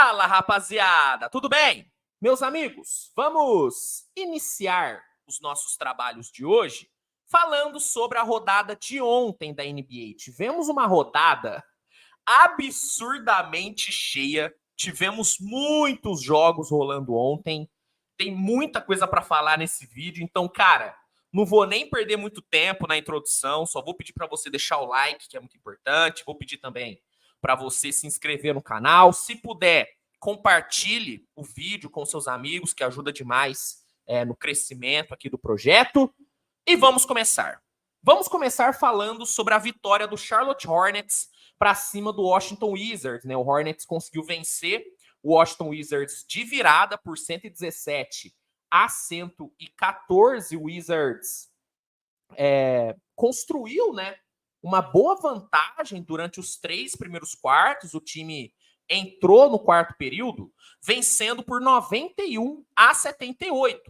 Fala, rapaziada! Tudo bem? Meus amigos, vamos iniciar os nossos trabalhos de hoje falando sobre a rodada de ontem da NBA. Tivemos uma rodada absurdamente cheia, tivemos muitos jogos rolando ontem, tem muita coisa para falar nesse vídeo, então, cara, não vou nem perder muito tempo na introdução, só vou pedir para você deixar o like, que é muito importante, vou pedir também para você se inscrever no canal, se puder, compartilhe o vídeo com seus amigos, que ajuda demais no crescimento aqui do projeto. E vamos começar. Vamos começar falando sobre a vitória do Charlotte Hornets para cima do Washington Wizards, né? O Hornets conseguiu vencer o Washington Wizards de virada por 117-114. O Wizards construiu, né, uma boa vantagem durante os 3 primeiros quartos. O time entrou no quarto período vencendo por 91-78.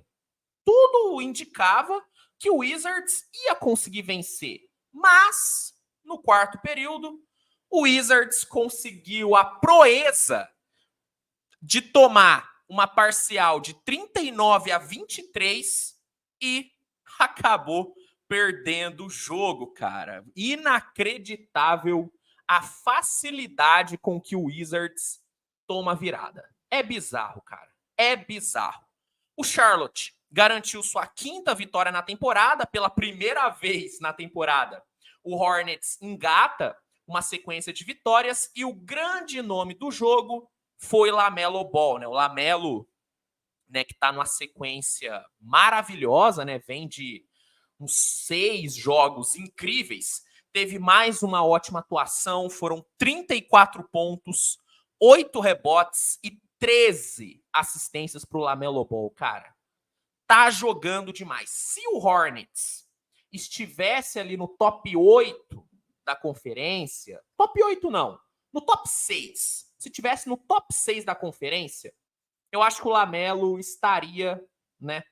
Tudo indicava que o Wizards ia conseguir vencer. Mas, no quarto período, o Wizards conseguiu a proeza de tomar uma parcial de 39-23 e acabou perdendo o jogo, cara. Inacreditável a facilidade com que o Wizards toma virada. É bizarro, cara. É bizarro. O Charlotte garantiu sua 5ª vitória na temporada. Pela primeira vez na temporada, o Hornets engata uma sequência de vitórias e o grande nome do jogo foi LaMelo Ball, né? O LaMelo, né, que tá numa sequência maravilhosa, né? Vem de uns 6 jogos incríveis. Teve mais uma ótima atuação, foram 34 pontos, 8 rebotes e 13 assistências pro LaMelo Ball, cara. Tá jogando demais. Se o Hornets estivesse ali no top 8 da conferência, top 8 não, no top 6, se tivesse no top 6 da conferência, eu acho que o LaMelo estaria, né,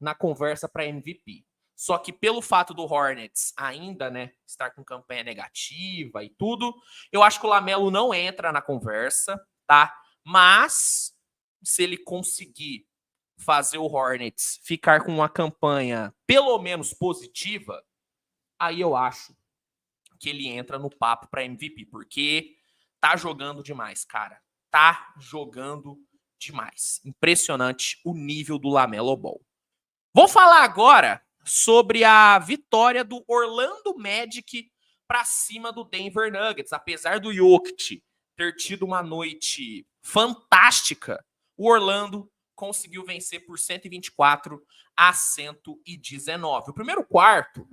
na conversa para MVP. Só que pelo fato do Hornets ainda, né, estar com campanha negativa e tudo, eu acho que o LaMelo não entra na conversa, tá? Mas se ele conseguir fazer o Hornets ficar com uma campanha pelo menos positiva, aí eu acho que ele entra no papo para MVP, porque tá jogando demais, cara. Tá jogando demais. Impressionante o nível do LaMelo Ball. Vou falar agora sobre a vitória do Orlando Magic para cima do Denver Nuggets. Apesar do Jokic ter tido uma noite fantástica, o Orlando conseguiu vencer por 124-119. O primeiro quarto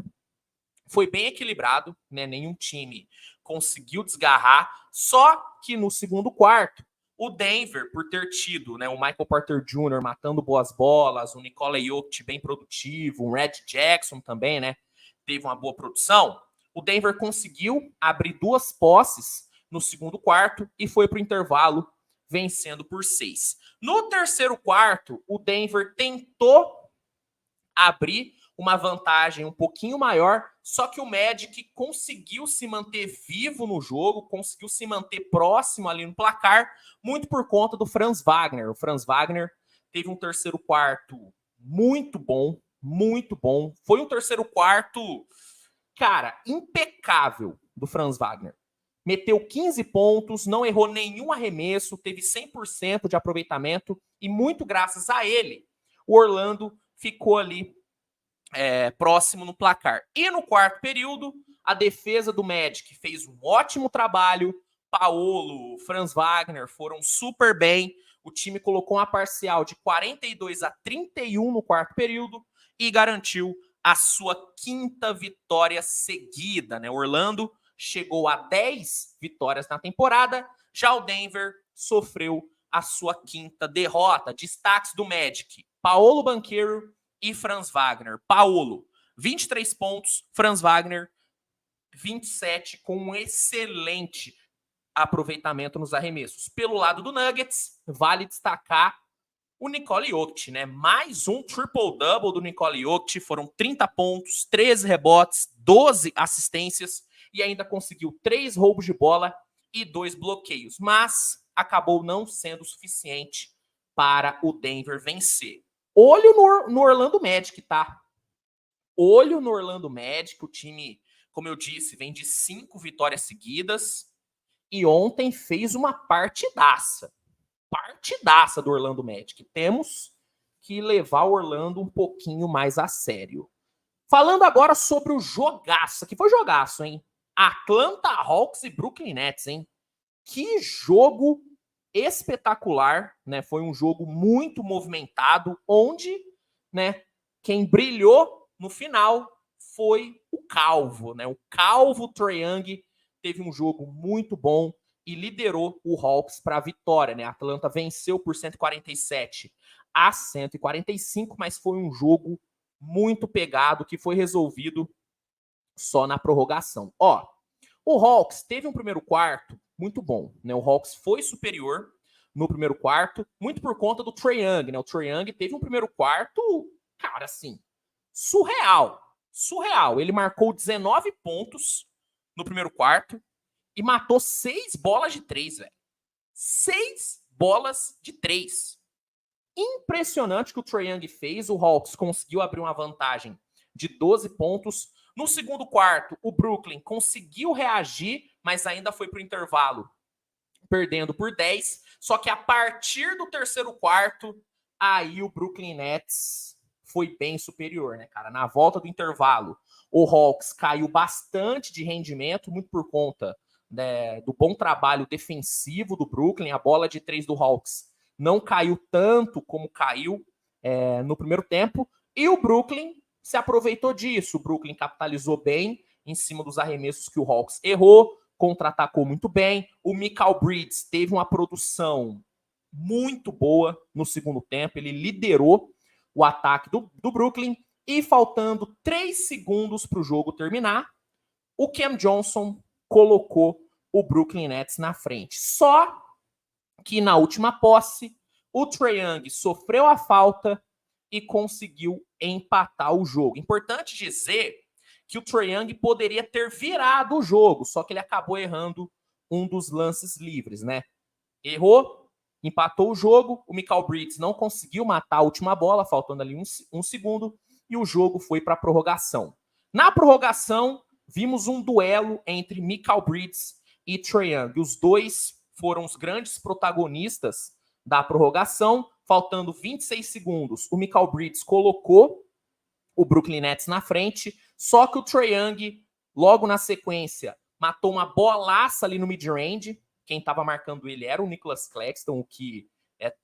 foi bem equilibrado, né? Nenhum time conseguiu desgarrar, só que no segundo quarto, o Denver, por ter tido, né, o Michael Porter Jr. matando boas bolas, o Nikola Jokic bem produtivo, o Red Jackson também, né, teve uma boa produção, o Denver conseguiu abrir 2 posses no segundo quarto e foi para o intervalo vencendo por 6. No terceiro quarto, o Denver tentou abrir uma vantagem um pouquinho maior, só que o Magic conseguiu se manter vivo no jogo, conseguiu se manter próximo ali no placar, muito por conta do Franz Wagner. O Franz Wagner teve um terceiro quarto muito bom, muito bom. Foi um terceiro quarto, cara, impecável do Franz Wagner. Meteu 15 pontos, não errou nenhum arremesso, teve 100% de aproveitamento e muito graças a ele, o Orlando ficou ali próximo no placar. E no quarto período, a defesa do Magic fez um ótimo trabalho. Paolo, Franz Wagner foram super bem. O time colocou uma parcial de 42-31 no quarto período e garantiu a sua 5ª vitória seguida, né? Orlando chegou a 10 vitórias na temporada, já o Denver sofreu a sua 5ª derrota. Destaques do Magic: Paolo Banchero e Franz Wagner. Paolo, 23 pontos. Franz Wagner, 27, com um excelente aproveitamento nos arremessos. Pelo lado do Nuggets, vale destacar o Nikola Jokic, né? Mais um triple-double do Nikola Jokic. Foram 30 pontos, 13 rebotes, 12 assistências e ainda conseguiu 3 roubos de bola e 2 bloqueios. Mas acabou não sendo suficiente para o Denver vencer. Olho no Orlando Magic, tá? Olho no Orlando Magic, o time, como eu disse, vem de 5 vitórias seguidas e ontem fez uma partidaça. Partidaça do Orlando Magic. Temos que levar o Orlando um pouquinho mais a sério. Falando agora sobre o jogaço, que foi jogaço, hein? Atlanta Hawks e Brooklyn Nets, hein? Que jogo espetacular, né? Foi um jogo muito movimentado, onde, né, quem brilhou no final foi o Calvo, né? O Calvo Trae Young teve um jogo muito bom e liderou o Hawks para a vitória, né? A Atlanta venceu por 147-145, mas foi um jogo muito pegado que foi resolvido só na prorrogação. Ó, o Hawks teve um primeiro quarto muito bom, né? O Hawks foi superior no primeiro quarto, muito por conta do Trae Young, né? O Trae Young teve um primeiro quarto, cara, assim, surreal. Surreal. Ele marcou 19 pontos no primeiro quarto e matou 6 bolas de 3, velho. 6 bolas de 3. Impressionante que o Trae Young fez. O Hawks conseguiu abrir uma vantagem de 12 pontos. No segundo quarto, o Brooklyn conseguiu reagir, mas ainda foi para o intervalo, perdendo por 10. Só que a partir do terceiro quarto, aí o Brooklyn Nets foi bem superior, né, cara? Na volta do intervalo, o Hawks caiu bastante de rendimento, muito por conta, né, do bom trabalho defensivo do Brooklyn. A bola de 3 do Hawks não caiu tanto como caiu no primeiro tempo. E o Brooklyn se aproveitou disso. O Brooklyn capitalizou bem em cima dos arremessos que o Hawks errou, contra-atacou muito bem. O Mikal Bridges teve uma produção muito boa no segundo tempo. Ele liderou o ataque do Brooklyn. E faltando 3 segundos para o jogo terminar, o Cam Johnson colocou o Brooklyn Nets na frente. Só que na última posse, o Trae Young sofreu a falta e conseguiu empatar o jogo. Importante dizer que o Trae Young poderia ter virado o jogo, só que ele acabou errando um dos lances livres, né? Errou, empatou o jogo, o Mikal Bridges não conseguiu matar a última bola, faltando ali um segundo, e o jogo foi para a prorrogação. Na prorrogação, vimos um duelo entre Mikal Bridges e Trae Young. Os dois foram os grandes protagonistas da prorrogação. Faltando 26 segundos, o Mikal Bridges colocou o Brooklyn Nets na frente, só que o Trae Young, logo na sequência, matou uma bolaça ali no mid-range. Quem estava marcando ele era o Nicholas Claxton, o que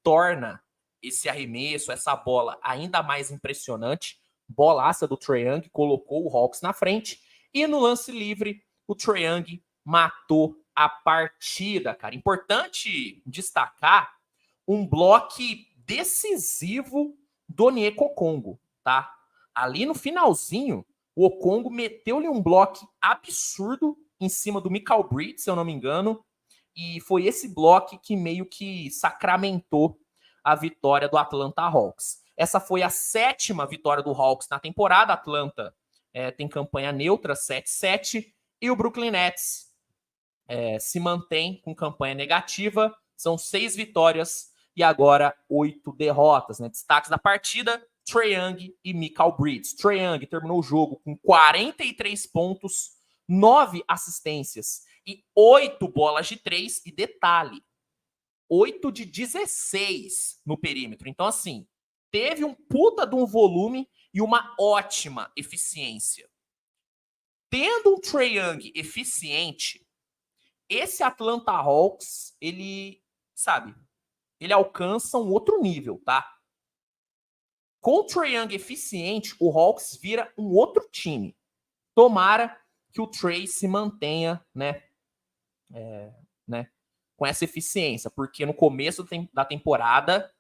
torna esse arremesso, essa bola ainda mais impressionante. Bolaça do Trae Young, colocou o Hawks na frente. E no lance livre, o Trae Young matou a partida, cara. Importante destacar um bloco decisivo do Onyeka Okongwu, tá? Ali no finalzinho, o Okongwu meteu-lhe um bloco absurdo em cima do Mikal Bridges, se eu não me engano, e foi esse bloco que meio que sacramentou a vitória do Atlanta Hawks. Essa foi a 7ª vitória do Hawks na temporada. A Atlanta tem campanha neutra, 7-7, e o Brooklyn Nets se mantém com campanha negativa. São 6 vitórias e agora 8 derrotas, né? Destaques da partida: Trae Young e Mikal Bridges. Trae Young terminou o jogo com 43 pontos, 9 assistências e 8 bolas de 3. E detalhe, 8 de 16 no perímetro. Então, assim, teve um puta de um volume e uma ótima eficiência. Tendo um Trae Young eficiente, esse Atlanta Hawks, ele, sabe, ele alcança um outro nível, tá? Com o Trae Young eficiente, o Hawks vira um outro time. Tomara que o Trae se mantenha, né, com essa eficiência, porque no começo da temporada,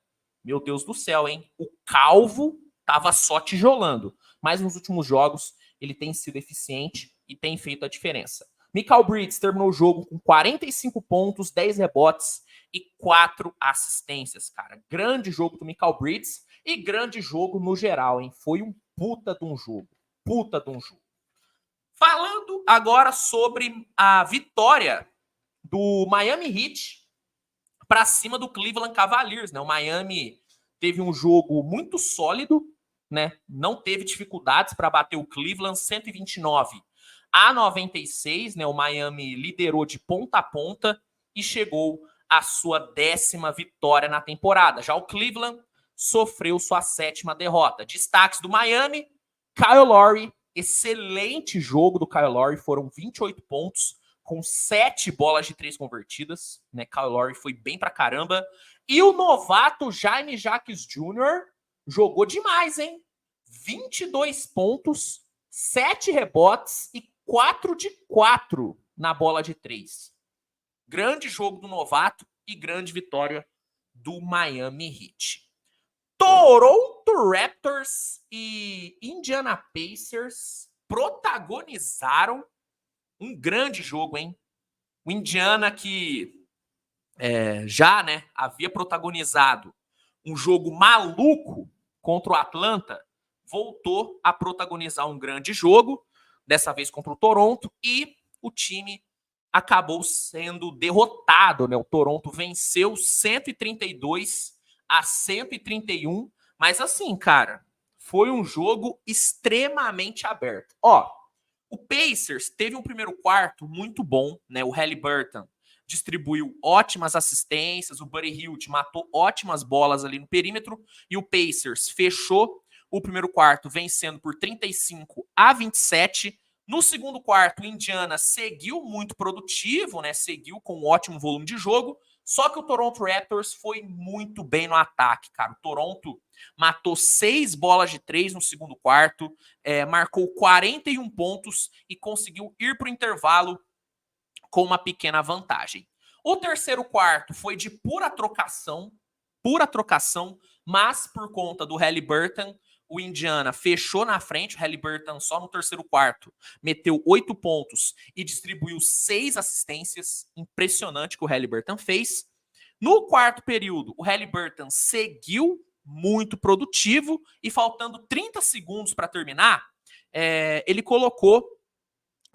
meu Deus do céu, hein? O Calvo tava só tijolando, mas nos últimos jogos ele tem sido eficiente e tem feito a diferença. Mikal Bridges terminou o jogo com 45 pontos, 10 rebotes e 4 assistências, cara. Grande jogo do Mikal Bridges e grande jogo no geral, hein? Foi um puta de um jogo. Puta de um jogo. Falando agora sobre a vitória do Miami Heat para cima do Cleveland Cavaliers, né? O Miami teve um jogo muito sólido, né? Não teve dificuldades para bater o Cleveland, 129-96, né? O Miami liderou de ponta a ponta e chegou à sua 10ª vitória na temporada. Já o Cleveland sofreu sua 7ª derrota. Destaques do Miami: Kyle Lowry, excelente jogo do Kyle Lowry, foram 28 pontos com 7 bolas de 3 convertidas, né? Kyle Lowry foi bem pra caramba. E o novato Jaime Jaques Jr. jogou demais, hein? 22 pontos, 7 rebotes e 4 de 4 na bola de 3. Grande jogo do novato e grande vitória do Miami Heat. Toronto Raptors e Indiana Pacers protagonizaram um grande jogo, hein? O Indiana que já, né, havia protagonizado um jogo maluco contra o Atlanta, voltou a protagonizar um grande jogo, dessa vez contra o Toronto, e o time acabou sendo derrotado, né? O Toronto venceu 132-131, mas assim, cara, foi um jogo extremamente aberto. Ó, o Pacers teve um primeiro quarto muito bom, né? O Haliburton distribuiu ótimas assistências, o Buddy Hield matou ótimas bolas ali no perímetro e o Pacers fechou o primeiro quarto vencendo por 35-27. No segundo quarto, o Indiana seguiu muito produtivo, né? Seguiu com um ótimo volume de jogo, só que o Toronto Raptors foi muito bem no ataque, cara. O Toronto matou 6 bolas de 3 no segundo quarto, marcou 41 pontos e conseguiu ir para o intervalo com uma pequena vantagem. O terceiro quarto foi de pura trocação, mas por conta do Haliburton, o Indiana fechou na frente. O Haliburton só no terceiro quarto meteu 8 pontos e distribuiu 6 assistências. Impressionante que o Haliburton fez. No quarto período, o Haliburton seguiu muito produtivo e faltando 30 segundos para terminar, ele colocou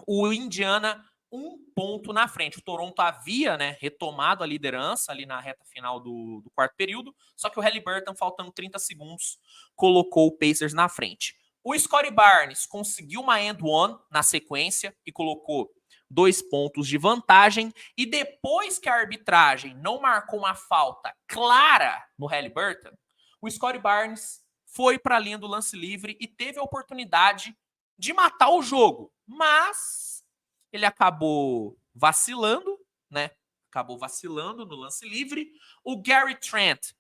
o Indiana 1 ponto na frente. O Toronto havia, né, retomado a liderança ali na reta final do quarto período, só que o Haliburton, faltando 30 segundos, colocou o Pacers na frente. O Scottie Barnes conseguiu uma end one na sequência e colocou 2 pontos de vantagem. E depois que a arbitragem não marcou uma falta clara no Haliburton, o Scottie Barnes foi para a linha do lance livre e teve a oportunidade de matar o jogo, mas ele acabou vacilando, né? Acabou vacilando no lance livre. O Gary Trent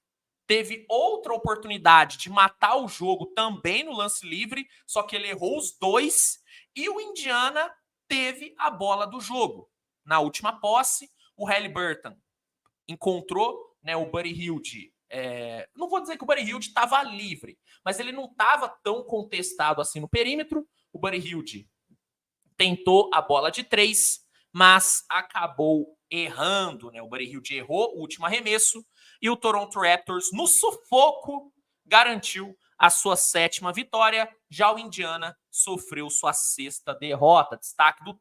teve outra oportunidade de matar o jogo também no lance livre, só que ele errou os dois. E o Indiana teve a bola do jogo. Na última posse, o Haliburton encontrou, né, o Buddy Hield. Não vou dizer que o Buddy Hield estava livre, mas ele não estava tão contestado assim no perímetro. O Buddy Hield tentou a bola de 3, mas acabou errando, né? O Buddy Hield errou o último arremesso e o Toronto Raptors, no sufoco, garantiu a sua 7ª vitória. Já o Indiana sofreu sua 6ª derrota. Destaque do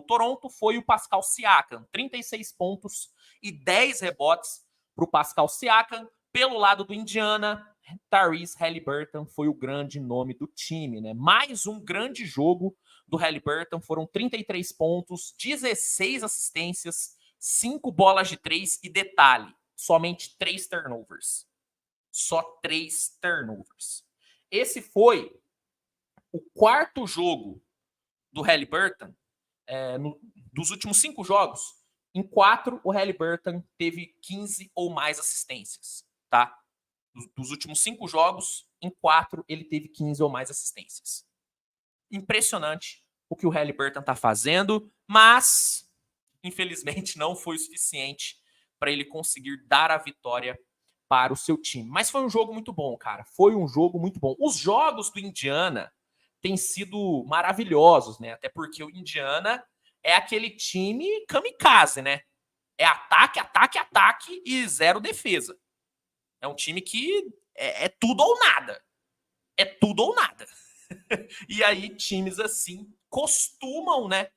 Toronto foi o Pascal Siakam, 36 pontos e 10 rebotes para o Pascal Siakam. Pelo lado do Indiana, Tyrese Haliburton foi o grande nome do time, né? Mais um grande jogo do Haliburton, foram 33 pontos, 16 assistências, 5 bolas de 3 e detalhe, somente 3 turnovers. Só 3 turnovers. Esse foi o quarto jogo do Haliburton, dos últimos 5 jogos. Em 4, o Haliburton teve 15 ou mais assistências, tá? Dos últimos 5 jogos, em 4 ele teve 15 ou mais assistências. Impressionante o que o Haliburton está fazendo, mas infelizmente não foi o suficiente para ele conseguir dar a vitória para o seu time. Mas foi um jogo muito bom, cara. Foi um jogo muito bom. Os jogos do Indiana têm sido maravilhosos, né? Até porque o Indiana é aquele time kamikaze, né? É ataque, ataque, ataque e zero defesa. É um time que é tudo ou nada. É tudo ou nada. E aí, times assim costumam, né,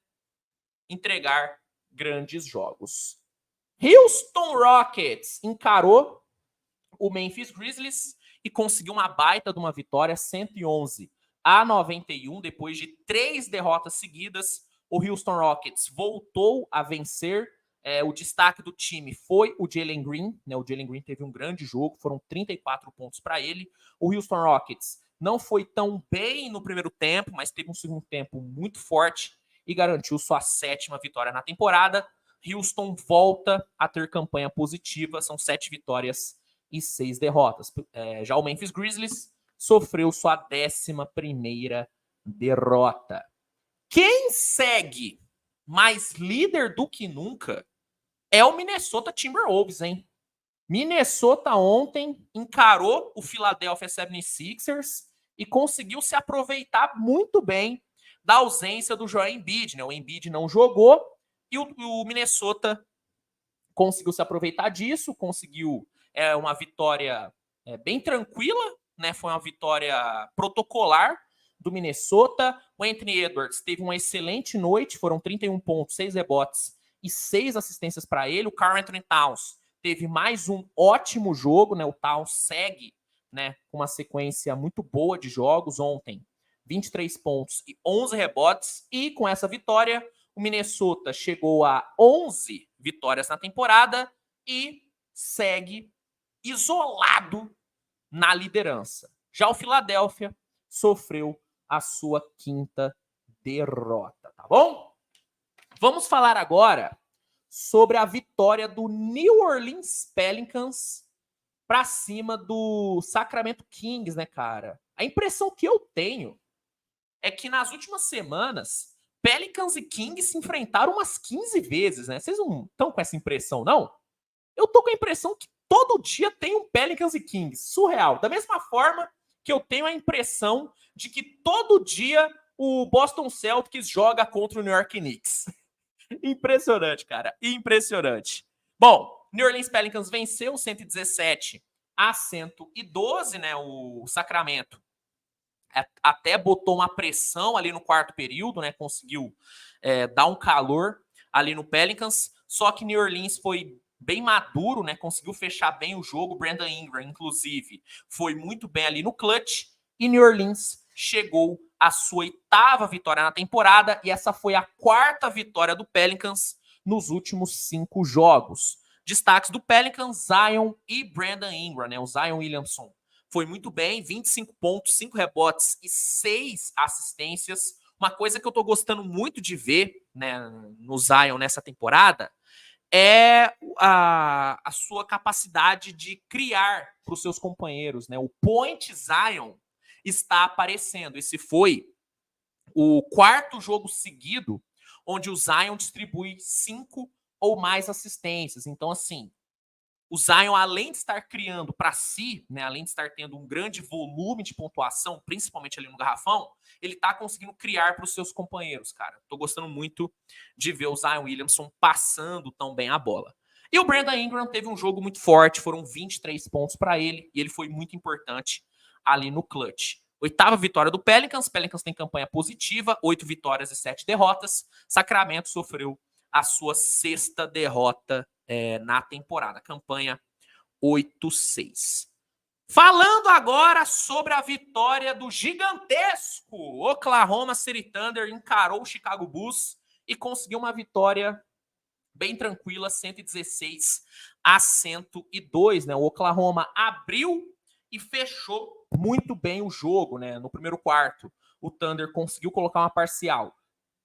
entregar grandes jogos. Houston Rockets encarou o Memphis Grizzlies e conseguiu uma baita de uma vitória, 111-91, depois de 3 derrotas seguidas. O Houston Rockets voltou a vencer. O destaque do time foi o Jalen Green, né? O Jalen Green teve um grande jogo, foram 34 pontos para ele. O Houston Rockets não foi tão bem no primeiro tempo, mas teve um segundo tempo muito forte e garantiu sua 7ª vitória na temporada. Houston volta a ter campanha positiva, são 7 vitórias e 6 derrotas. Já o Memphis Grizzlies sofreu sua 11ª derrota. Quem segue mais líder do que nunca é o Minnesota Timberwolves, hein? Minnesota ontem encarou o Philadelphia 76ers e conseguiu se aproveitar muito bem da ausência do Joel Embiid, né? O Embiid não jogou e o Minnesota conseguiu se aproveitar disso, conseguiu uma vitória bem tranquila, né? Foi uma vitória protocolar do Minnesota. O Anthony Edwards teve uma excelente noite, foram 31 pontos, 6 rebotes e 6 assistências para ele. O Karl Anthony Towns teve mais um ótimo jogo, né? O Towns segue, né, com uma sequência muito boa de jogos ontem. 23 pontos e 11 rebotes. E com essa vitória, o Minnesota chegou a 11 vitórias na temporada e segue isolado na liderança. Já o Philadelphia sofreu a sua 5ª derrota, tá bom? Vamos falar agora sobre a vitória do New Orleans Pelicans para cima do Sacramento Kings, né, cara? A impressão que eu tenho é que nas últimas semanas, Pelicans e Kings se enfrentaram umas 15 vezes, né? Vocês não estão com essa impressão, não? Eu tô com a impressão que todo dia tem um Pelicans e Kings. Surreal. Da mesma forma que eu tenho a impressão de que todo dia o Boston Celtics joga contra o New York Knicks. Impressionante, cara. Impressionante. Bom, New Orleans Pelicans venceu 117-112, né? O Sacramento até botou uma pressão ali no quarto período, né? Conseguiu dar um calor ali no Pelicans. Só que New Orleans foi bem maduro, né? Conseguiu fechar bem o jogo. Brandon Ingram, inclusive, foi muito bem ali no clutch. E New Orleans chegou à sua 8ª vitória na temporada. E essa foi a 4ª vitória do Pelicans nos últimos 5 jogos. Destaques do Pelicans, Zion e Brandon Ingram, né? O Zion Williamson foi muito bem, 25 pontos, 5 rebotes e 6 assistências. Uma coisa que eu tô gostando muito de ver, né, no Zion nessa temporada é a sua capacidade de criar para os seus companheiros, né? O Point Zion está aparecendo. Esse foi o 4º jogo seguido onde o Zion distribui 5 ou mais assistências. Então, assim, o Zion, além de estar criando para si, né, além de estar tendo um grande volume de pontuação, principalmente ali no garrafão, ele está conseguindo criar para os seus companheiros, cara. Tô gostando muito de ver o Zion Williamson passando tão bem a bola. E o Brandon Ingram teve um jogo muito forte, foram 23 pontos para ele, e ele foi muito importante ali no clutch. 8ª vitória do Pelicans. Pelicans tem campanha positiva, 8 vitórias e 7 derrotas. Sacramento sofreu a sua 6ª derrota na temporada. Campanha 8-6. Falando agora sobre a vitória do gigantesco Oklahoma City Thunder, encarou o Chicago Bulls e conseguiu uma vitória bem tranquila, 116-102. Né? O Oklahoma abriu e fechou muito bem o jogo, né? No primeiro quarto. O Thunder conseguiu colocar uma parcial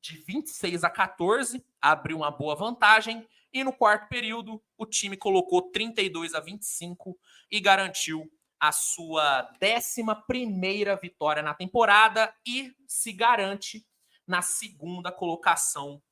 de 26-14, abriu uma boa vantagem, e no quarto período o time colocou 32-25 e garantiu a sua 11ª vitória na temporada e se garante na 2ª colocação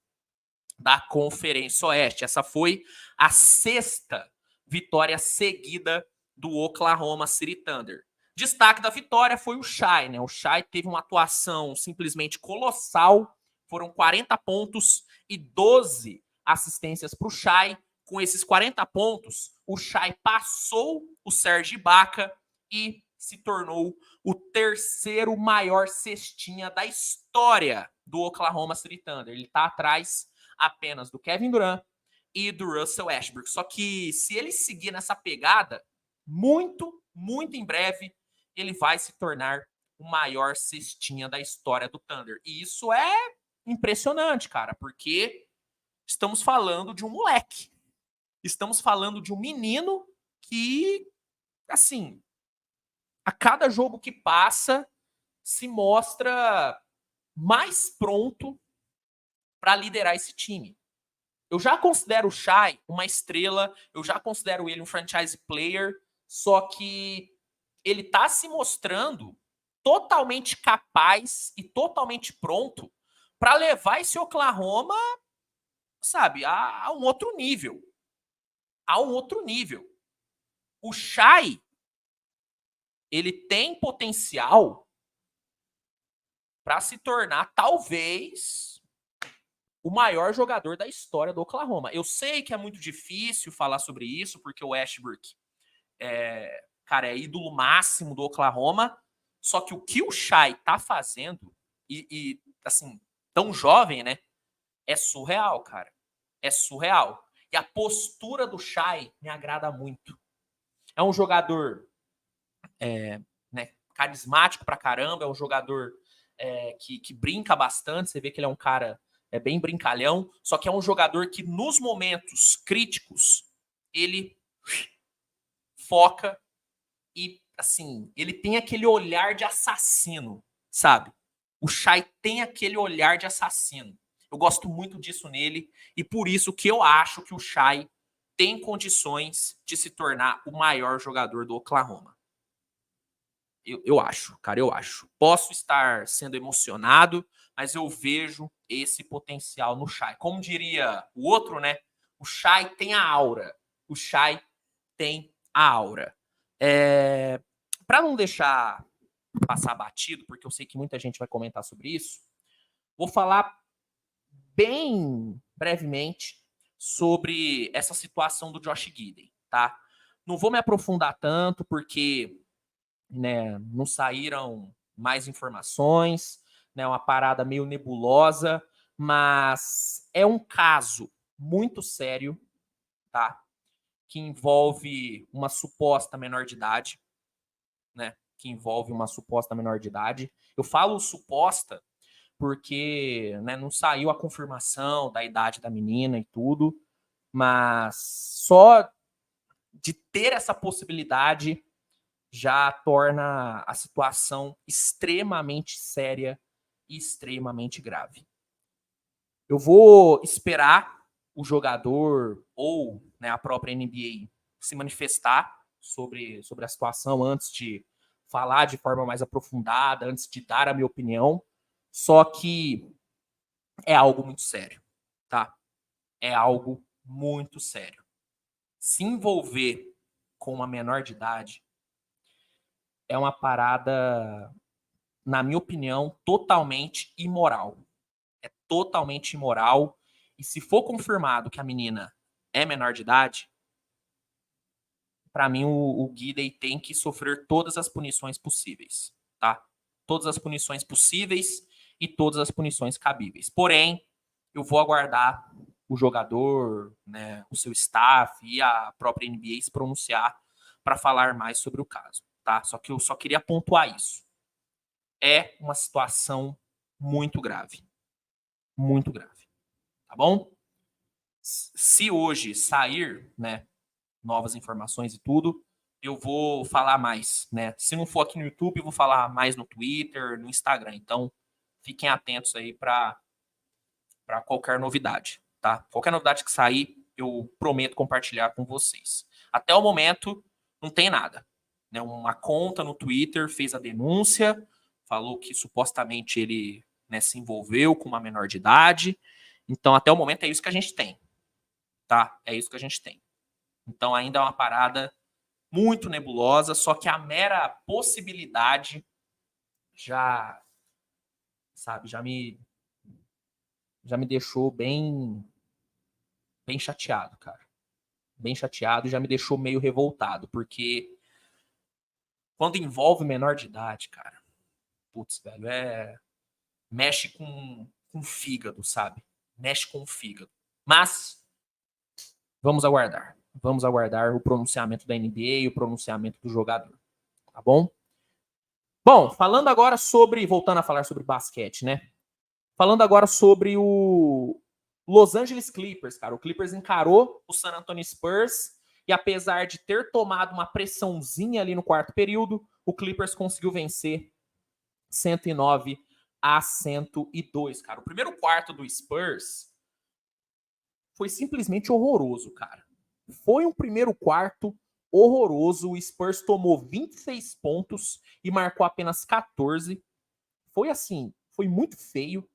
da Conferência Oeste. Essa foi a 6ª vitória seguida do Oklahoma City Thunder. Destaque da vitória foi o Shai, né? O Shai teve uma atuação simplesmente colossal. Foram 40 pontos e 12 assistências para o Shai. Com esses 40 pontos, o Shai passou o Serge Ibaka e se tornou o 3º maior cestinha da história do Oklahoma City Thunder. Ele está atrás apenas do Kevin Durant e do Russell Westbrook. Só que se ele seguir nessa pegada, muito, muito em breve, ele vai se tornar o maior cestinha da história do Thunder. E isso é impressionante, cara, porque estamos falando de um moleque. Estamos falando de um menino que, assim, a cada jogo que passa, se mostra mais pronto para liderar esse time. Eu já considero o Shai uma estrela, eu já considero ele um franchise player, só que ele tá se mostrando totalmente capaz e totalmente pronto para levar esse Oklahoma, sabe, a um outro nível. A um outro nível. O Shai, ele tem potencial para se tornar, talvez, o maior jogador da história do Oklahoma. Eu sei que é muito difícil falar sobre isso, porque o Westbrook cara, é ídolo máximo do Oklahoma, só que o que o Shai tá fazendo, e assim, tão jovem, né, é surreal, cara. É surreal. E a postura do Shai me agrada muito. É um jogador né, carismático pra caramba, é um jogador que brinca bastante, você vê que ele é um cara bem brincalhão, só que é um jogador que nos momentos críticos, ele foca e, assim, ele tem aquele olhar de assassino, sabe? O Shai tem aquele olhar de assassino. Eu gosto muito disso nele e por isso que eu acho que o Shai tem condições de se tornar o maior jogador do Oklahoma. Eu acho, cara, eu acho. Posso estar sendo emocionado, mas eu vejo esse potencial no Shai. Como diria o outro, né? O Shai tem a aura. O Shai tem a aura. Para não deixar passar batido, porque eu sei que muita gente vai comentar sobre isso, vou falar bem brevemente sobre essa situação do Josh Giddey, tá? Não vou me aprofundar tanto, porque né, não saíram mais informações, né, uma parada meio nebulosa, mas é um caso muito sério, tá? Que envolve uma suposta menor de idade, né? Que envolve uma suposta menor de idade. Eu falo suposta porque né, não saiu a confirmação da idade da menina e tudo, mas só de ter essa possibilidade já torna a situação extremamente séria e extremamente grave. Eu vou esperar o jogador ou né, a própria NBA se manifestar sobre a situação antes de falar de forma mais aprofundada, antes de dar a minha opinião. Só que é algo muito sério, tá? É algo muito sério. Se envolver com uma menor de idade é uma parada, na minha opinião, totalmente imoral. É totalmente imoral. E se for confirmado que a menina é menor de idade, para mim o Giddey tem que sofrer todas as punições possíveis, tá? Todas as punições possíveis e todas as punições cabíveis. Porém, eu vou aguardar o jogador, né, o seu staff e a própria NBA se pronunciar para falar mais sobre o caso, tá? Só que eu só queria pontuar isso. É uma situação muito grave. Muito grave. Tá bom? Se hoje sair, né, novas informações e tudo, eu vou falar mais, né? Se não for aqui no YouTube, eu vou falar mais no Twitter, no Instagram. Então, fiquem atentos aí para qualquer novidade, tá? Qualquer novidade que sair, eu prometo compartilhar com vocês. Até o momento, não tem nada. Né? Uma conta no Twitter fez a denúncia, falou que supostamente ele né, se envolveu com uma menor de idade. Então, até o momento, é isso que a gente tem, tá? É isso que a gente tem. Então, ainda é uma parada muito nebulosa, só que a mera possibilidade já, sabe, já me deixou bem chateado, cara. Bem chateado e já me deixou meio revoltado, porque quando envolve menor de idade, cara, putz, velho, mexe com o fígado, sabe? Mexe com o fígado. Mas Vamos aguardar. Vamos aguardar o pronunciamento da NBA e o pronunciamento do jogador. Tá bom? Bom, falando agora sobre... Voltando a falar sobre basquete, né? Falando agora sobre o Los Angeles Clippers, cara. O Clippers encarou o San Antonio Spurs e apesar de ter tomado uma pressãozinha ali no quarto período, o Clippers conseguiu vencer 109-102, cara. O primeiro quarto do Spurs foi simplesmente horroroso, cara. Foi um primeiro quarto horroroso. O Spurs tomou 26 pontos e marcou apenas 14. Foi assim, foi muito feio.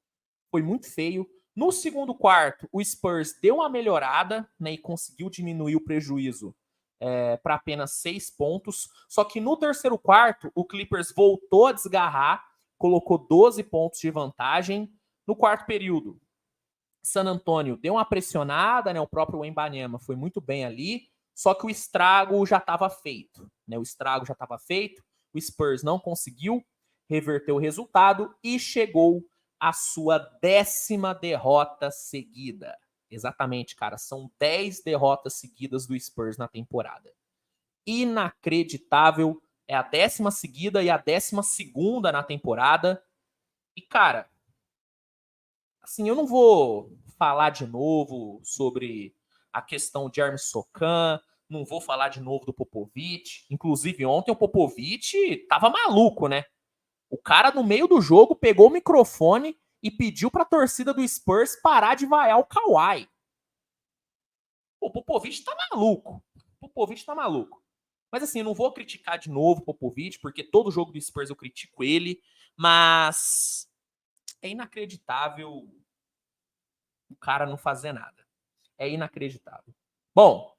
Foi muito feio. No segundo quarto, o Spurs deu uma melhorada, né, e conseguiu diminuir o prejuízo para apenas 6 pontos. Só que no terceiro quarto, o Clippers voltou a desgarrar, colocou 12 pontos de vantagem. No quarto período, San Antonio deu uma pressionada, né, o próprio Wembanyama foi muito bem ali, só que o estrago já estava feito. Né, o estrago já estava feito, o Spurs não conseguiu reverter o resultado e chegou à sua 10ª derrota seguida. Exatamente, cara, são 10 derrotas seguidas do Spurs na temporada. Inacreditável, é a 10ª seguida e a 12ª na temporada. E, cara, assim, eu não vou falar de novo sobre a questão de Jeremy Socan, não vou falar de novo do Popovich. Inclusive, ontem o Popovich tava maluco, né? O cara, no meio do jogo, pegou o microfone e pediu pra torcida do Spurs parar de vaiar o Kawhi. O Popovich tá maluco. O Popovich tá maluco. Mas assim, eu não vou criticar de novo o Popovich, porque todo jogo do Spurs eu critico ele, mas é inacreditável o cara não fazer nada. É inacreditável. Bom,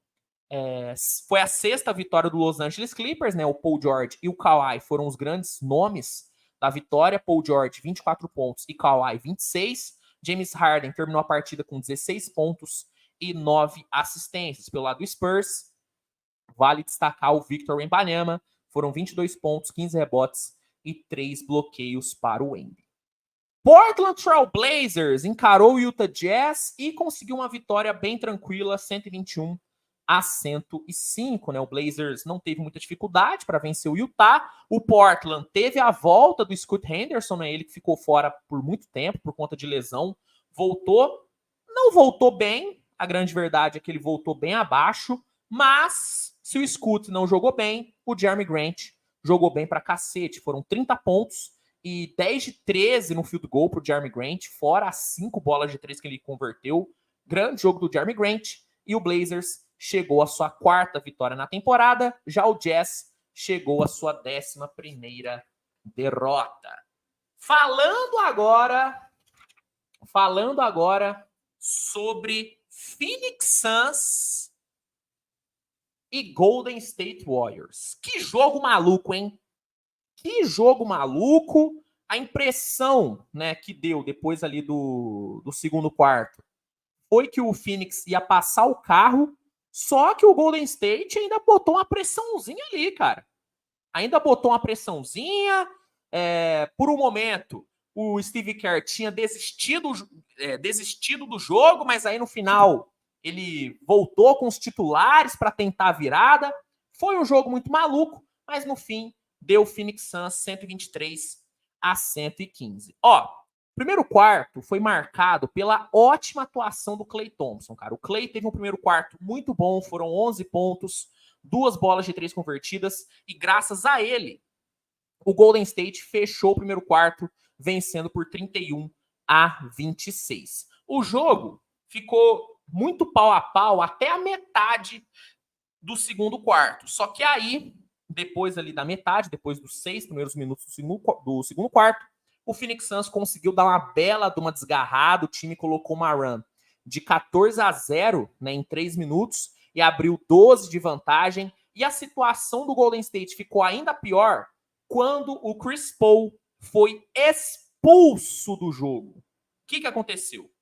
foi a 6ª vitória do Los Angeles Clippers, né? O Paul George e o Kawhi foram os grandes nomes da vitória. Paul George, 24 pontos e Kawhi, 26. James Harden terminou a partida com 16 pontos e 9 assistências. Pelo lado do Spurs, vale destacar o Victor Wembanyama, foram 22 pontos, 15 rebotes e 3 bloqueios para o Wemby. Portland Trail Blazers encarou o Utah Jazz e conseguiu uma vitória bem tranquila, 121-105, né? O Blazers não teve muita dificuldade para vencer o Utah. O Portland teve a volta do Scoot Henderson, né? Ele que ficou fora por muito tempo por conta de lesão. Voltou, não voltou bem. A grande verdade é que ele voltou bem abaixo, mas se o Scoot não jogou bem, o Jeremy Grant jogou bem pra cacete. Foram 30 pontos e 10 de 13 no field goal pro Jeremy Grant, fora as 5 bolas de 3 que ele converteu. Grande jogo do Jeremy Grant. E o Blazers chegou à sua 4ª vitória na temporada. Já o Jazz chegou à sua 11ª derrota. Falando agora sobre Phoenix Suns e Golden State Warriors. Que jogo maluco, hein? Que jogo maluco. A impressão, né, que deu depois ali do segundo quarto foi que o Phoenix ia passar o carro, só que o Golden State ainda botou uma pressãozinha ali, cara. Ainda botou uma pressãozinha. Por um momento, o Steve Kerr tinha desistido do jogo, mas aí no final ele voltou com os titulares para tentar a virada. Foi um jogo muito maluco, mas no fim deu o Phoenix Suns 123-115. Ó, primeiro quarto foi marcado pela ótima atuação do Klay Thompson, cara. O Klay teve um primeiro quarto muito bom, foram 11 pontos, 2 bolas de 3 convertidas, e graças a ele, o Golden State fechou o primeiro quarto vencendo por 31-26. O jogo ficou muito pau a pau até a metade do segundo quarto. Só que aí, depois ali da metade, depois dos 6 primeiros minutos do segundo quarto, o Phoenix Suns conseguiu dar uma bela de uma desgarrada. O time colocou uma run de 14-0, né, em 3 minutos e abriu 12 de vantagem. E a situação do Golden State ficou ainda pior quando o Chris Paul foi expulso do jogo. O que aconteceu?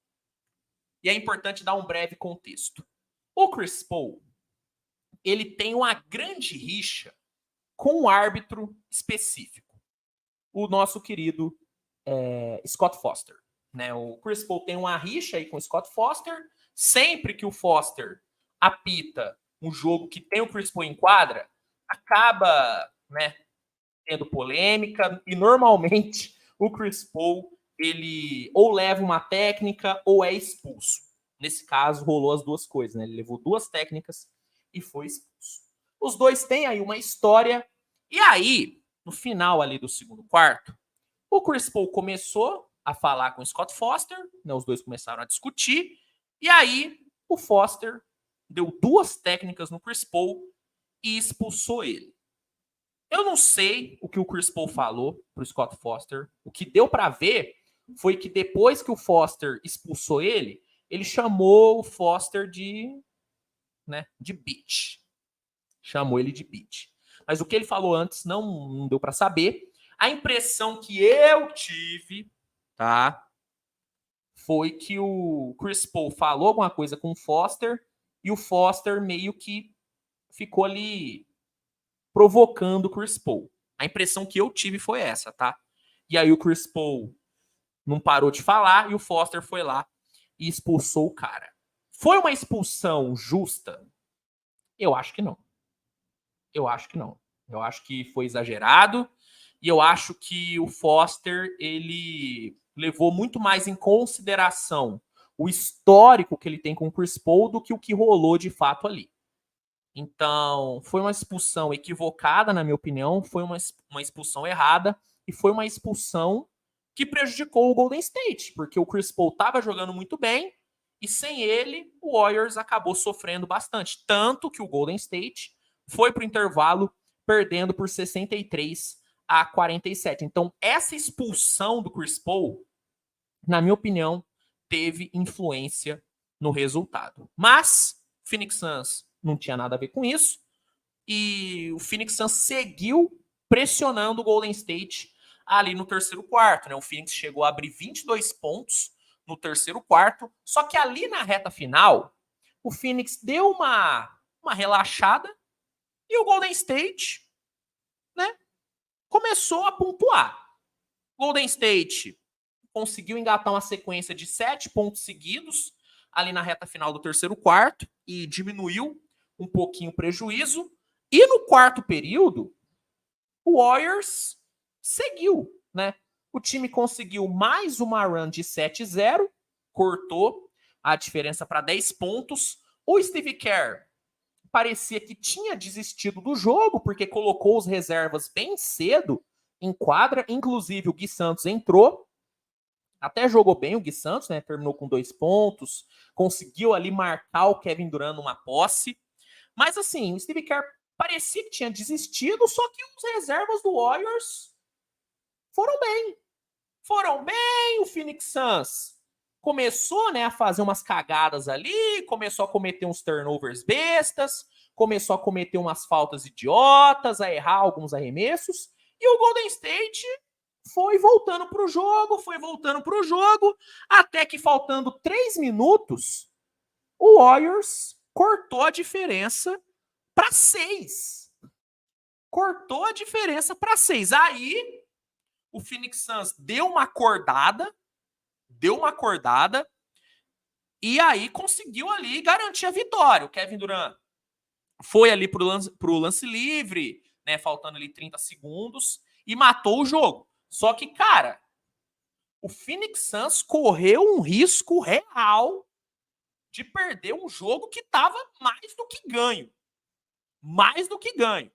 E é importante dar um breve contexto. O Chris Paul, ele tem uma grande rixa com um árbitro específico, o nosso querido Scott Foster. Né? O Chris Paul tem uma rixa aí com o Scott Foster. Sempre que o Foster apita um jogo que tem o Chris Paul em quadra, acaba, né, tendo polêmica, e normalmente o Chris Paul, ele ou leva uma técnica ou é expulso. Nesse caso, rolou as duas coisas, né? Ele levou 2 técnicas e foi expulso. Os dois têm aí uma história, e aí, no final ali do segundo quarto, o Chris Paul começou a falar com o Scott Foster, né? Os dois começaram a discutir, e aí o Foster deu 2 técnicas no Chris Paul e expulsou ele. Eu não sei o que o Chris Paul falou pro Scott Foster. O que deu para ver foi que depois que o Foster expulsou ele, ele chamou o Foster de bitch. Chamou ele de bitch. Mas o que ele falou antes não deu para saber. A impressão que eu tive, tá, foi que o Chris Paul falou alguma coisa com o Foster e o Foster meio que ficou ali provocando o Chris Paul. A impressão que eu tive foi essa, tá? E aí o Chris Paul não parou de falar e o Foster foi lá e expulsou o cara. Foi uma expulsão justa? Eu acho que não. Eu acho que não. Eu acho que foi exagerado e eu acho que o Foster, ele levou muito mais em consideração o histórico que ele tem com o Chris Paul do que o que rolou de fato ali. Então, foi uma expulsão equivocada, na minha opinião, foi uma expulsão errada e foi uma expulsão que prejudicou o Golden State, porque o Chris Paul estava jogando muito bem e sem ele, o Warriors acabou sofrendo bastante. Tanto que o Golden State foi para o intervalo perdendo por 63-47. Então, essa expulsão do Chris Paul, na minha opinião, teve influência no resultado. Mas, Phoenix Suns não tinha nada a ver com isso. E o Phoenix Suns seguiu pressionando o Golden State ali no terceiro quarto. Né? O Phoenix chegou a abrir 22 pontos no terceiro quarto. Só que ali na reta final, o Phoenix deu uma relaxada e o Golden State, né, começou a pontuar. O Golden State conseguiu engatar uma sequência de 7 pontos seguidos ali na reta final do terceiro quarto e diminuiu um pouquinho o prejuízo. E no quarto período, o Warriors seguiu, né? O time conseguiu mais uma run de 7-0, cortou a diferença para 10 pontos. O Steve Kerr parecia que tinha desistido do jogo, porque colocou os reservas bem cedo em quadra. Inclusive, o Gui Santos entrou. Até jogou bem o Gui Santos, né? Terminou com 2 pontos. Conseguiu ali marcar o Kevin Durant numa posse. Mas assim, o Steve Kerr parecia que tinha desistido, só que os reservas do Warriors foram bem. Foram bem, o Phoenix Suns começou, né, a fazer umas cagadas ali, começou a cometer uns turnovers bestas, começou a cometer umas faltas idiotas, a errar alguns arremessos, e o Golden State foi voltando pro jogo, até que faltando 3 minutos, o Warriors cortou a diferença para 6. Cortou a diferença para 6. Aí o Phoenix Suns deu uma acordada e aí conseguiu ali garantir a vitória. O Kevin Durant foi ali pro lance livre, né, faltando ali 30 segundos e matou o jogo. Só que, cara, o Phoenix Suns correu um risco real de perder um jogo que estava mais do que ganho. Mais do que ganho.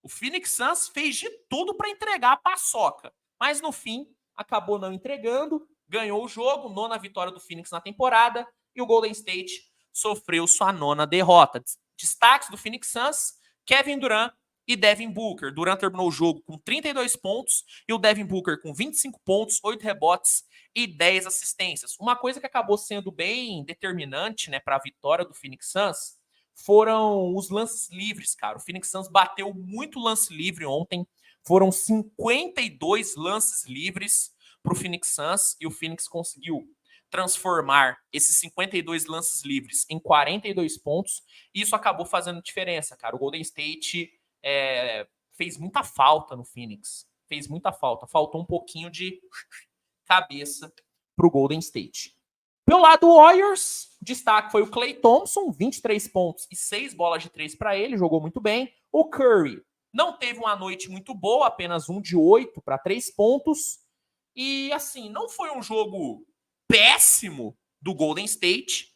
O Phoenix Suns fez de tudo para entregar a paçoca, mas no fim acabou não entregando, ganhou o jogo, 9ª vitória do Phoenix na temporada, e o Golden State sofreu sua 9ª derrota. Destaques do Phoenix Suns: Kevin Durant e Devin Booker. Durant terminou o jogo com 32 pontos e o Devin Booker com 25 pontos, 8 rebotes e 10 assistências. Uma coisa que acabou sendo bem determinante, né, para a vitória do Phoenix Suns foram os lances livres, cara. O Phoenix Suns bateu muito lance livre ontem. Foram 52 lances livres para o Phoenix Suns e o Phoenix conseguiu transformar esses 52 lances livres em 42 pontos. E isso acabou fazendo diferença, cara. O Golden State fez muita falta no Phoenix. Fez muita falta. Faltou um pouquinho de cabeça para o Golden State. Pelo lado do Warriors, destaque foi o Klay Thompson, 23 pontos e 6 bolas de 3 para ele, jogou muito bem. O Curry não teve uma noite muito boa, apenas 1 de 8 para 3 pontos. E assim, não foi um jogo péssimo do Golden State,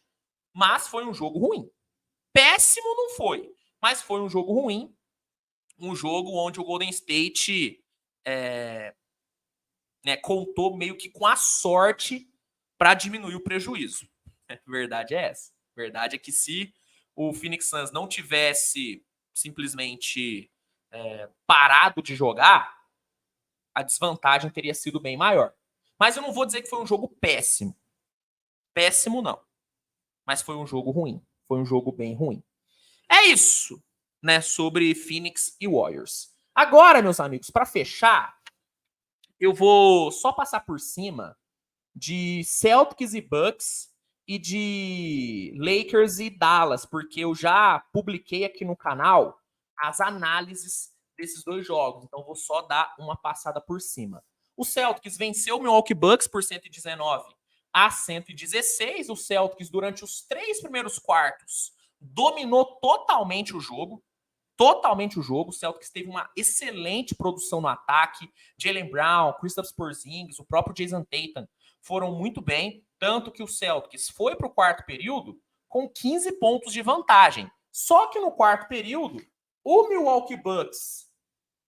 mas foi um jogo ruim. Péssimo não foi, mas foi um jogo ruim. Um jogo onde o Golden State contou meio que com a sorte para diminuir o prejuízo. A verdade é essa. A verdade é que se o Phoenix Suns não tivesse simplesmente parado de jogar, a desvantagem teria sido bem maior. Mas eu não vou dizer que foi um jogo péssimo. Péssimo não. Mas foi um jogo ruim. Foi um jogo bem ruim. É isso, né, sobre Phoenix e Warriors. Agora, meus amigos, para fechar, eu vou só passar por cima de Celtics e Bucks e de Lakers e Dallas, porque eu já publiquei aqui no canal as análises desses dois jogos, então vou só dar uma passada por cima. O Celtics venceu o Milwaukee Bucks por 119 a 116. O Celtics, durante os 3 primeiros quartos, dominou totalmente o jogo. Totalmente o jogo. O Celtics teve uma excelente produção no ataque. Jaylen Brown, Kristaps Porzingis, o próprio Jason Tatum foram muito bem. Tanto que o Celtics foi para o quarto período com 15 pontos de vantagem. Só que no quarto período, o Milwaukee Bucks,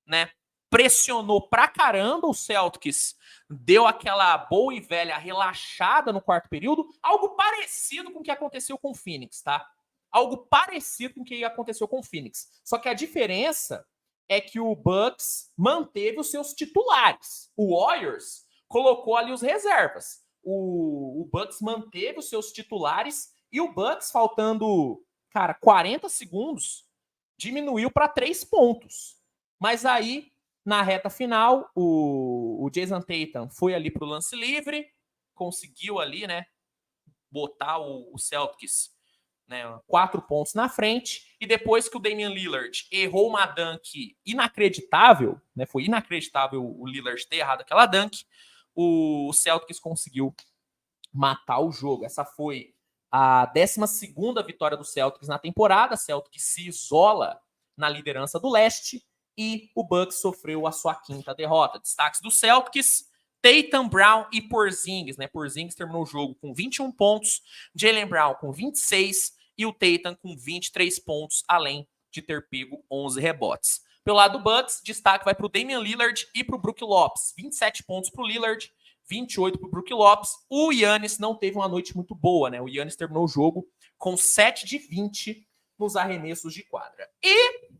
né, pressionou pra caramba. O Celtics deu aquela boa e velha relaxada no quarto período. Algo parecido com o que aconteceu com o Phoenix, tá? Algo parecido com o que aconteceu com o Phoenix. Só que a diferença é que o Bucks manteve os seus titulares. O Warriors colocou ali os reservas. O Bucks manteve os seus titulares e o Bucks, faltando, 40 segundos, diminuiu para 3 pontos. Mas aí, na reta final, o Jason Tatum foi ali para o lance livre, conseguiu ali, né, botar o Celtics, né, 4 pontos na frente, e depois que o Damian Lillard errou uma dunk inacreditável, né, foi inacreditável o Lillard ter errado aquela dunk, o Celtics conseguiu matar o jogo. Essa foi a 12ª vitória do Celtics na temporada. O Celtics se isola na liderança do leste e o Bucks sofreu a sua 5ª derrota. Destaques do Celtics: Tatum, Brown e Porzingis, né? Porzingis terminou o jogo com 21 pontos, Jaylen Brown com 26 e o Tatum com 23 pontos, além de ter pego 11 rebotes. Pelo lado do Bucks, destaque vai para o Damian Lillard e para o Brook Lopes. 27 pontos para o Lillard, 28 para o Brook Lopes. O Giannis não teve uma noite muito boa, né? O Giannis terminou o jogo com 7 de 20 nos arremessos de quadra. E,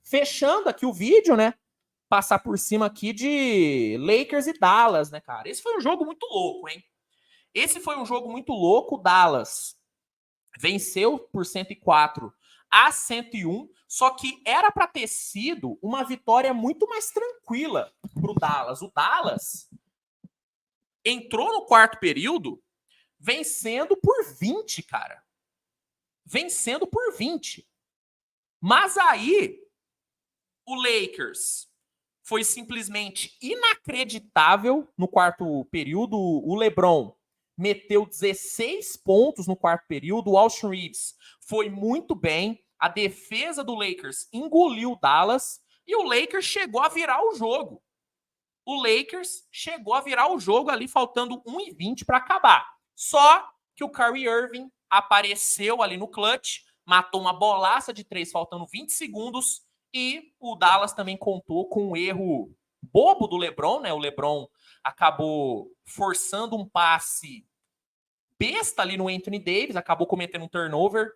fechando aqui o vídeo, né? Passar por cima aqui de Lakers e Dallas, né, cara? Esse foi um jogo muito louco, hein? Esse foi um jogo muito louco. O Dallas venceu por 104 a 101, só que era para ter sido uma vitória muito mais tranquila para o Dallas. O Dallas entrou no quarto período vencendo por 20, cara. Vencendo por 20. Mas aí, o Lakers foi simplesmente inacreditável no quarto período. O LeBron meteu 16 pontos no quarto período. O Austin Reeves foi muito bem. A defesa do Lakers engoliu o Dallas e o Lakers chegou a virar o jogo. O Lakers chegou a virar o jogo ali, faltando 1:20 para acabar. Só que o Kyrie Irving apareceu ali no clutch, matou uma bolaça de 3, faltando 20 segundos, e o Dallas também contou com um erro bobo do LeBron, né? O LeBron acabou forçando um passe besta ali no Anthony Davis, acabou cometendo um turnover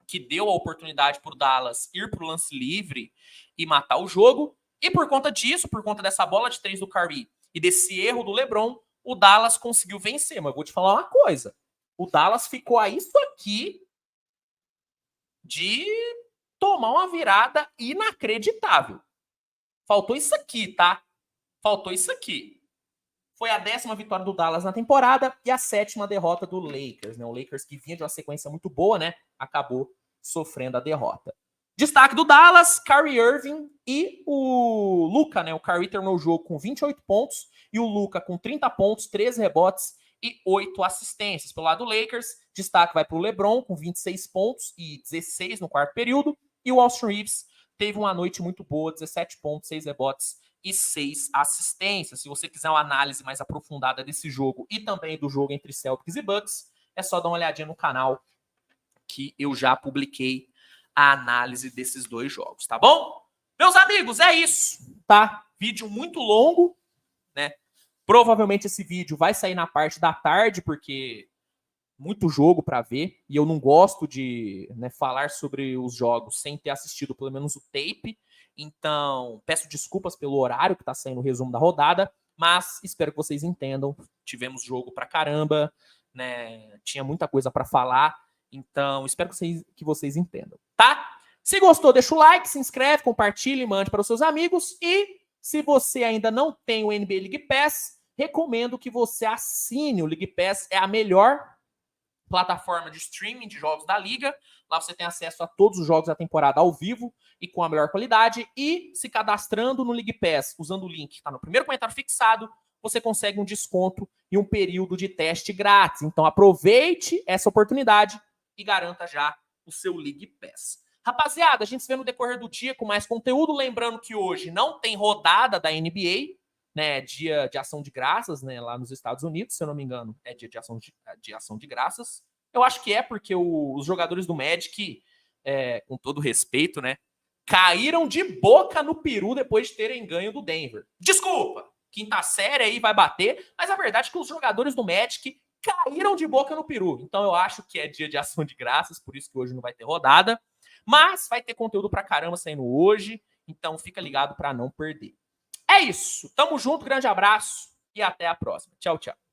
que deu a oportunidade para o Dallas ir para o lance livre e matar o jogo. E por conta disso, por conta dessa bola de 3 do Kyrie e desse erro do LeBron, o Dallas conseguiu vencer. Mas eu vou te falar uma coisa. O Dallas ficou a isso aqui de tomar uma virada inacreditável. Faltou isso aqui, tá? Faltou isso aqui. Foi a 10ª vitória do Dallas na temporada e a 7ª derrota do Lakers, né? O Lakers, que vinha de uma sequência muito boa, né? Acabou sofrendo a derrota. Destaque do Dallas, Kyrie Irving e o Luka, né? O Kyrie terminou o jogo com 28 pontos e o Luka com 30 pontos, 13 rebotes e 8 assistências. Pelo lado do Lakers, destaque vai para o LeBron, com 26 pontos e 16 no quarto período. E o Austin Reeves teve uma noite muito boa, 17 pontos, 6 rebotes e 6 assistências. Se você quiser uma análise mais aprofundada desse jogo e também do jogo entre Celtics e Bucks, é só dar uma olhadinha no canal que eu já publiquei a análise desses dois jogos, tá bom? Meus amigos, é isso, tá? Vídeo muito longo, né? Provavelmente esse vídeo vai sair na parte da tarde, porque muito jogo para ver, e eu não gosto de, né, falar sobre os jogos sem ter assistido pelo menos o tape. Então, peço desculpas pelo horário que tá saindo o resumo da rodada, mas espero que vocês entendam. Tivemos jogo pra caramba, né? Tinha muita coisa para falar, então espero que vocês entendam, tá? Se gostou, deixa o like, se inscreve, compartilha e mande para os seus amigos. E se você ainda não tem o NBA League Pass, recomendo que você assine o League Pass. É a melhor plataforma de streaming de jogos da liga. Lá você tem acesso a todos os jogos da temporada ao vivo e com a melhor qualidade. E se cadastrando no League Pass, usando o link que está no primeiro comentário fixado, você consegue um desconto e um período de teste grátis. Então aproveite essa oportunidade e garanta já o seu League Pass. Rapaziada, a gente se vê no decorrer do dia com mais conteúdo. Lembrando que hoje não tem rodada da NBA, né? Dia de ação de graças, né? Lá nos Estados Unidos, se eu não me engano, é dia de ação de graças. Eu acho que é porque os jogadores do Magic, com todo respeito, né? Caíram de boca no peru depois de terem ganho do Denver. Desculpa! Quinta série aí vai bater, mas a verdade é que os jogadores do Magic caíram de boca no peru. Então eu acho que é dia de ação de graças, por isso que hoje não vai ter rodada. Mas vai ter conteúdo pra caramba saindo hoje, então fica ligado pra não perder. É isso. Tamo junto, grande abraço e até a próxima. Tchau, tchau.